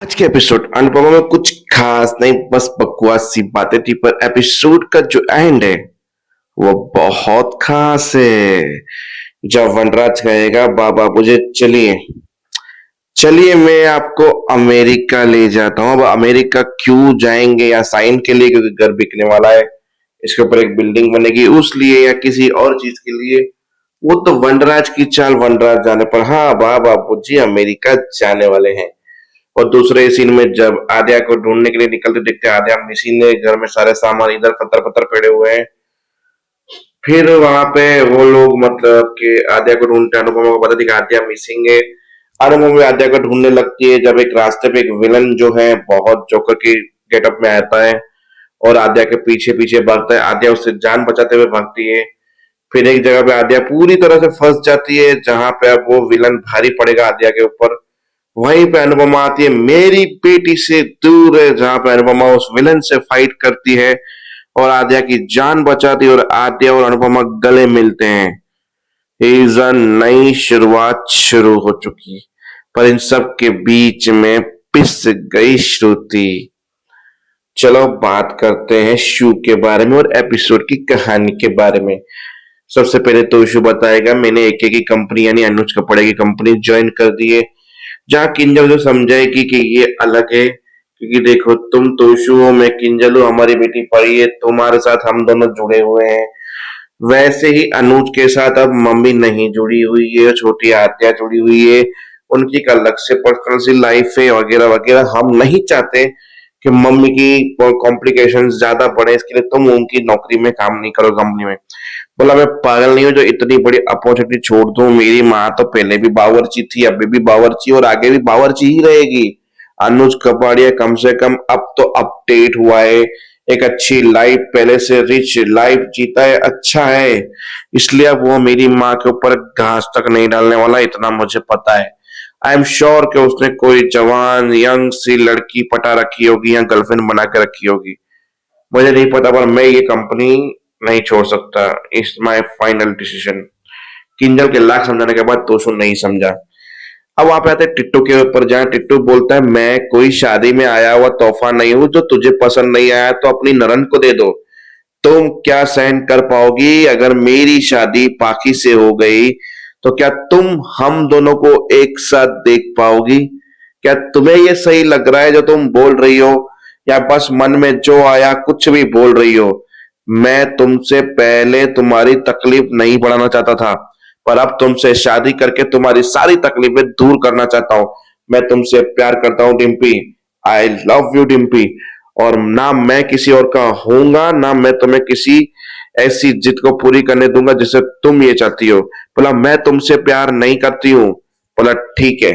आज के एपिसोड अनुपमा में कुछ खास नहीं, बस बकवास सी बातें थी, पर एपिसोड का जो एंड है वो बहुत खास है। जब वनराज कहेगा बाबा मुझे चलिए चलिए मैं आपको अमेरिका ले जाता हूँ। अब अमेरिका क्यों जाएंगे? या साइन के लिए, क्योंकि घर बिकने वाला है, इसके ऊपर एक बिल्डिंग बनेगी, उस लिए या किसी और चीज के लिए। वो तो वनराज की चाल, वनराज जाने पर हाँ बाबा जी अमेरिका जाने वाले हैं। और दूसरे सीन में जब आद्या को ढूंढने के लिए निकलते दिखते हैं, आद्या मिसिंग है, घर में सारे सामान इधर पत्थर पत्थर पड़े हुए हैं। फिर वहां पे वो लोग मतलब कि आद्या को ढूंढते हैं, अनुपमा को पता थी कि आद्या मिसिंग है। अनुपमा भी आद्या को ढूंढने लगती है, जब एक रास्ते पे एक विलन जो है बहुत जोकर की गेटअप में आता है और आद्या के पीछे पीछे भागता है। आद्या उससे जान बचाते हुए भागती है। फिर एक जगह पे आद्या पूरी तरह से फंस जाती है, जहां पे अब वो विलन भारी पड़ेगा आद्या के ऊपर। वहीं पे अनुपमा आती है, मेरी बेटी से दूर है, जहां पे अनुपमा उस विलन से फाइट करती है और आद्या की जान बचाती है, और आद्या और अनुपमा गले मिलते हैं। सीजन नई शुरुआत शुरू हो चुकी, पर इन सब के बीच में पिस गई श्रुति। चलो बात करते हैं शू के बारे में और एपिसोड की कहानी के बारे में। सबसे पहले तो इशू बताएगा, मैंने एक की कंपनी यानी अनुज कपड़े की कंपनी ज्वाइन कर दी है, जहाँ किंजल जो समझाएगी कि ये अलग है, क्योंकि देखो तुम तोशु हो, मैं किंजल हूँ, हमारी बेटी परी है, तुम्हारे साथ हम दोनों जुड़े हुए हैं। वैसे ही अनुज के साथ अब मम्मी नहीं जुड़ी हुई है, छोटी आत्या जुड़ी हुई है, उनकी एक अलग से पर्सनल सी लाइफ है वगैरह वगैरह। हम नहीं चाहते कि मम्मी की कॉम्प्लिकेशंस ज्यादा बढ़े, इसके लिए तुम उनकी नौकरी में काम नहीं करो कंपनी में। बोला मैं पागल नहीं हूँ जो इतनी बड़ी अपॉर्चुनिटी छोड़ दूं। मेरी माँ तो पहले भी बावर्ची थी, अभी भी बावर्ची और आगे भी बावर्ची ही रहेगी। अनुज कपाड़िया कम से कम अब तो अपडेट हुआ है, एक अच्छी लाइफ, पहले से रिच लाइफ जीता है, अच्छा है, इसलिए अब वो मेरी माँ के ऊपर घास तक नहीं डालने वाला, इतना मुझे पता है। आई एम श्योर कि उसने कोई जवान यंग सी लड़की पटा रखी होगी या गर्लफ्रेंड बना के रखी होगी, मुझे नहीं पता, पर मैं ये कंपनी नहीं छोड़ सकता। It's my final decision. Kinjal के लाख समझाने के बाद तोशु नहीं समझा। अब वहां पे आते टिट्टू के ऊपर, जहां टिट्टू बोलता है मैं कोई शादी में आया हुआ तोहफा नहीं हूं, जो तुझे पसंद नहीं आया तो अपनी नरन को दे दो। तुम क्या सहन कर पाओगी अगर मेरी शादी पाखी से हो गई? तो क्या तुम हम दोनों को एक साथ देख पाओगी? क्या तुम्हें ये सही लग रहा है जो तुम बोल रही हो, या बस मन में जो आया कुछ भी बोल रही हो? मैं तुमसे पहले तुम्हारी तकलीफ नहीं बढ़ाना चाहता था, पर अब तुमसे शादी करके तुम्हारी सारी तकलीफें दूर करना चाहता हूं। मैं तुमसे प्यार करता हूं Dimpy, I love you Dimpy, और ना मैं किसी और का होऊंगा, ना मैं तुम्हें किसी ऐसी जिद को पूरी करने दूंगा जिसे तुम ये चाहती हो। बोला मैं तुमसे प्यार नहीं करती हूँ। बोला ठीक है,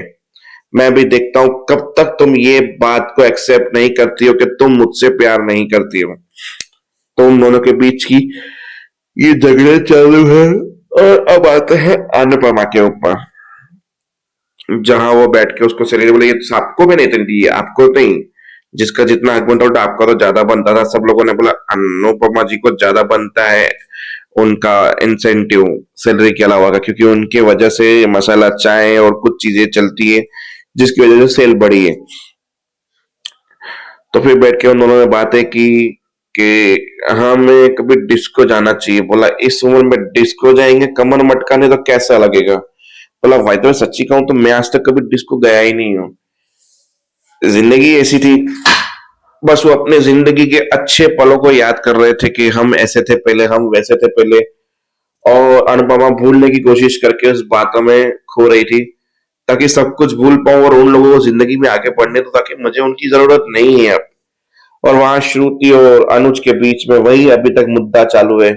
मैं भी देखता हूं कब तक तुम ये बात को एक्सेप्ट नहीं करती हो कि तुम मुझसे प्यार नहीं करती हो। तो उन दोनों के बीच की ये झगड़े चालू है, और अब आते हैं अनुपमा के ऊपर, जहां वो बैठ के उसको सैलरी बोले, ये तो आपको भी नहीं इतनी दी है, आपको नहीं, जिसका जितना हक बनता उल्टा आपका तो ज्यादा बनता था। सब लोगों ने बोला अनुपमा जी को ज्यादा बनता है उनका इंसेंटिव सैलरी के अलावा का, क्योंकि उनके वजह से मसाला चाय और कुछ चीजें चलती है, जिसकी वजह से सेल बढ़ी है। तो फिर बैठ के उन दोनों ने बातें की कि हमें कभी डिस्को जाना चाहिए। बोला इस उम्र में डिस्को जाएंगे कमर मटकाने, तो कैसा लगेगा? बोला भाई तो मैं सच्ची कहूं तो मैं आज तक कभी डिस्को गया ही नहीं हूँ, जिंदगी ऐसी थी। बस वो अपने जिंदगी के अच्छे पलों को याद कर रहे थे कि हम ऐसे थे पहले, हम वैसे थे पहले, और अनुपमा भूलने की कोशिश करके उस बातों में खो रही थी, ताकि सब कुछ भूल पाऊं और उन लोगों को जिंदगी में आगे बढ़ने दो, ताकि मुझे उनकी जरूरत नहीं है अब। और वहां श्रुति और अनुज के बीच में वही अभी तक मुद्दा चालू है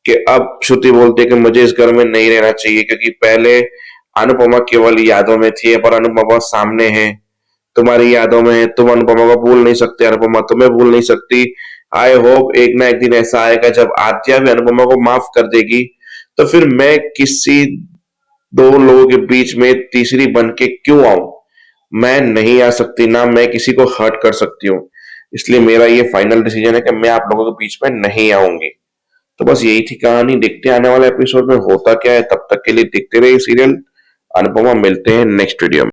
कि अब श्रुति बोलती है कि मुझे इस घर में नहीं रहना चाहिए, क्योंकि पहले अनुपमा केवल यादों में थी, पर अनुपमा सामने है, तुम्हारी यादों में है, तुम अनुपमा को भूल नहीं सकते, अनुपमा तुम्हें भूल नहीं सकती। आई होप एक ना एक दिन ऐसा आएगा जब आत्या भी अनुपमा को माफ कर देगी, तो फिर मैं किसी दो लोगों के बीच में तीसरी बन के क्यों आऊं? मैं नहीं आ सकती, ना मैं किसी को हर्ट कर सकती हूँ, इसलिए मेरा ये फाइनल डिसीजन है कि मैं आप लोगों के बीच में नहीं आऊंगी। तो बस यही थी कहानी, देखते हैं आने वाले एपिसोड में होता क्या है। तब तक के लिए देखते रहिए सीरियल अनुपमा। मिलते हैं नेक्स्ट वीडियो में।